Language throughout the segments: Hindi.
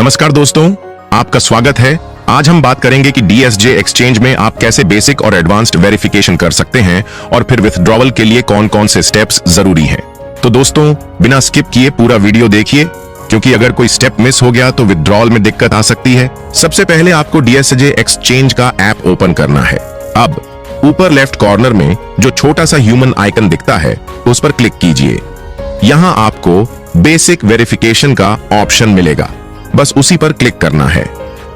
नमस्कार दोस्तों, आपका स्वागत है। आज हम बात करेंगे कि DSJ एक्सचेंज में आप कैसे बेसिक और एडवांस्ड वेरिफिकेशन कर सकते हैं और फिर विथड्रॉवल के लिए कौन कौन से स्टेप्स जरूरी हैं। तो दोस्तों, बिना स्किप किए पूरा वीडियो देखिए, क्योंकि अगर कोई स्टेप मिस हो गया तो विथड्रॉवल में दिक्कत आ सकती है। सबसे पहले आपको DSJ एक्सचेंज का ऐप ओपन करना है। अब ऊपर लेफ्ट कॉर्नर में जो छोटा सा ह्यूमन आइकन दिखता है उस पर क्लिक कीजिए। यहां आपको बेसिक वेरिफिकेशन का ऑप्शन मिलेगा, बस उसी पर क्लिक करना है।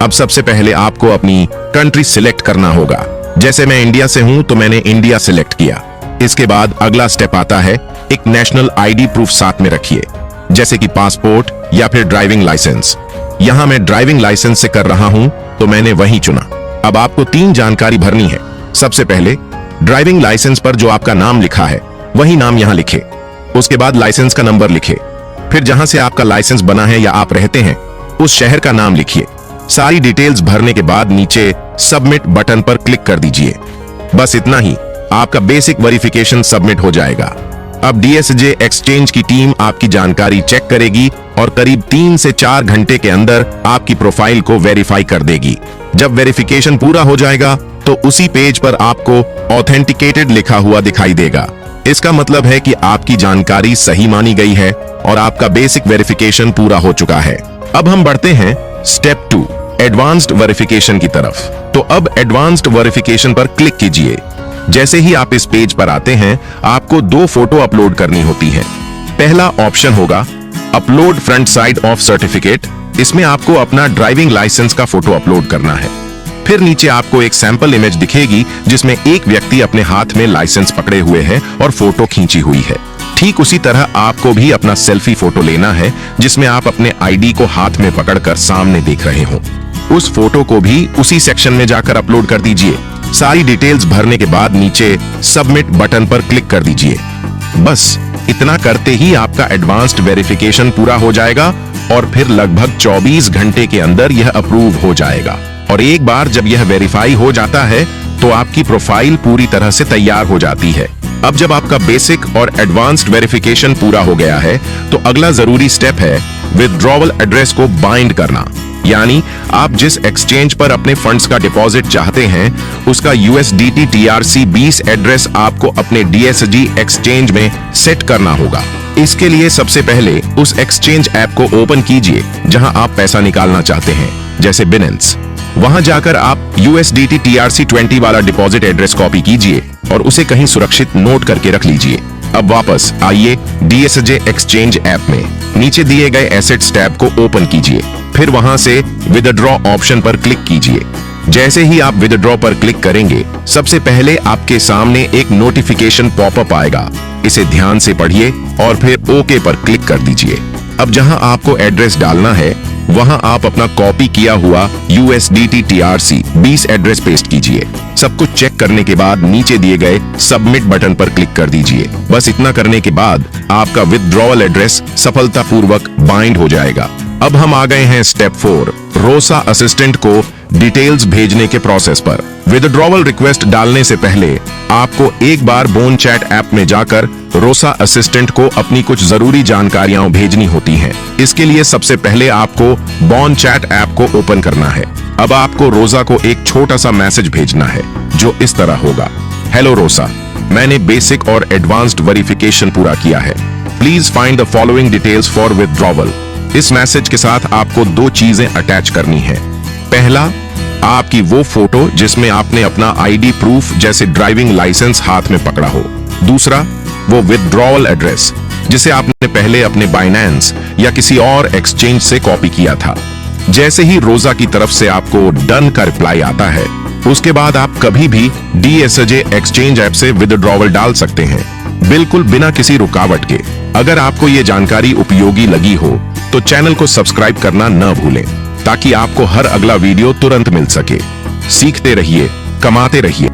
अब सबसे पहले आपको अपनी कंट्री सिलेक्ट करना होगा। जैसे मैं इंडिया से हूं तो मैंने इंडिया सिलेक्ट किया। इसके बाद अगला स्टेप आता है, एक नेशनल आईडी प्रूफ साथ में रखिए, जैसे कि पासपोर्ट या फिर ड्राइविंग लाइसेंस। यहां मैं ड्राइविंग लाइसेंस से कर रहा हूं तो मैंने वही चुना। अब आपको 3 जानकारी भरनी है। सबसे पहले ड्राइविंग लाइसेंस पर जो आपका नाम लिखा है वही नाम यहां लिखे। उसके बाद लाइसेंस का नंबर लिखे। फिर जहां से आपका लाइसेंस बना है या आप रहते हैं उस शहर का नाम लिखिए। सारी डिटेल्स भरने के बाद नीचे सबमिट बटन पर क्लिक कर दीजिए। बस इतना ही, आपका बेसिक वेरिफिकेशन सबमिट हो जाएगा। अब DSJ एक्सचेंज की टीम आपकी जानकारी चेक करेगी और करीब 3 से 4 घंटे के अंदर आपकी प्रोफाइल को वेरीफाई कर देगी। जब वेरिफिकेशन पूरा हो जाएगा तो उसी पेज पर आपको ऑथेंटिकेटेड लिखा हुआ दिखाई देगा। इसका मतलब है कि आपकी जानकारी सही मानी गई है और आपका बेसिक वेरिफिकेशन पूरा हो चुका है। अब हम बढ़ते हैं स्टेप 2 एडवांस्ड वेरिफिकेशन की तरफ। तो अब एडवांस्ड वेरिफिकेशन पर क्लिक कीजिए। जैसे ही आप इस पेज पर आते हैं आपको 2 फोटो अपलोड करनी होती है। पहला ऑप्शन होगा upload front side of certificate. इसमें आपको अपना ड्राइविंग लाइसेंस का फोटो अपलोड करना है। फिर नीचे आपको एक सैंपल इमेज दिखेगी जिसमें एक व्यक्ति अपने हाथ में लाइसेंस पकड़े हुए है और फोटो खींची हुई है। ठीक उसी तरह आपको भी अपना सेल्फी फोटो लेना है जिसमें आप अपने आईडी को हाथ में पकड़कर सामने देख रहे हो। उस फोटो को भी उसी सेक्शन में जाकर अपलोड कर दीजिए। सारी डिटेल्स भरने के बाद नीचे सबमिट बटन पर क्लिक कर दीजिए। बस इतना करते ही आपका एडवांस्ड वेरिफिकेशन पूरा हो जाएगा और फिर लगभग 24 घंटे के अंदर यह अप्रूव हो जाएगा। और एक बार जब यह वेरीफाई हो जाता है तो आपकी प्रोफाइल पूरी तरह से तैयार हो जाती है। अब जब आपका बेसिक और एडवांस्ड वेरिफिकेशन पूरा हो गया है तो अगला जरूरी स्टेप है विथड्रॉवल एड्रेस को बाइंड करना। यानी आप जिस एक्सचेंज पर अपने फंड्स का डिपॉजिट चाहते हैं उसका USDT TRC 20 एड्रेस आपको अपने DSJ एक्सचेंज में सेट करना होगा। इसके लिए सबसे पहले उस एक्सचेंज ऐप को ओपन कीजिए जहां आप पैसा निकालना चाहते हैं, जैसे Binance। वहां जाकर आप USDT TRC 20 वाला डिपॉजिट एड्रेस कॉपी कीजिए और उसे कहीं सुरक्षित नोट करके रख लीजिए। अब वापस आइए DSJ एक्सचेंज ऐप में। नीचे दिए गए एसेट्स टैब को ओपन कीजिए। फिर वहां से विथड्रॉ ऑप्शन पर क्लिक कीजिए। जैसे ही आप विथड्रॉ पर क्लिक करेंगे सबसे पहले आपके सामने एक नोटिफिकेशन पॉपअप आएगा। इसे ध्यान से पढ़िए और फिर ओके पर क्लिक कर दीजिए। अब जहां आपको एड्रेस डालना है वहां आप अपना कॉपी किया हुआ USDT TRC 20 एड्रेस पेस्ट कीजिए। सब कुछ चेक करने के बाद नीचे दिए गए सबमिट बटन पर क्लिक कर दीजिए। बस इतना करने के बाद आपका विथड्रॉवल एड्रेस सफलतापूर्वक बाइंड हो जाएगा। अब हम आ गए हैं स्टेप 4 रोसा असिस्टेंट को डिटेल्स भेजने के प्रोसेस पर। विथड्रॉवल रिक्वेस्ट डालने से पहले आपको एक बार बोन चैट ऐप में जाकर रोसा असिस्टेंट को अपनी कुछ जरूरी जानकारियां भेजनी होती हैं। इसके लिए सबसे पहले आपको बोन चैट ऐप को ओपन करना है। अब आपको रोसा को एक छोटा सा मैसेज भेजना है जो इस तरह होगा, हेलो रोसा, मैंने बेसिक और एडवांस्ड वेरिफिकेशन पूरा किया है। Please find the following details for withdrawal. इस मैसेज के साथ आपको 2 चीजें अटैच करनी है। पहला, आपकी वो फोटो जिसमें आपने अपना आईडी प्रूफ जैसे ड्राइविंग लाइसेंस हाथ में पकड़ा हो। दूसरा, वो विथड्रॉवल एड्रेस जिसे आपने पहले अपने बाइनेंस या किसी और एक्सचेंज से कॉपी किया था। जैसे ही रोजा की तरफ से आपको डन का रिप्लाई आता है उसके बाद आप कभी भी DSJ एक्सचेंज ऐप से विथड्रॉवल डाल सकते हैं, बिल्कुल बिना किसी रुकावट के। अगर आपको ये जानकारी उपयोगी लगी हो तो चैनल को सब्सक्राइब करना न भूलें ताकि आपको हर अगला वीडियो तुरंत मिल सके। सीखते रहिए, कमाते रहिए।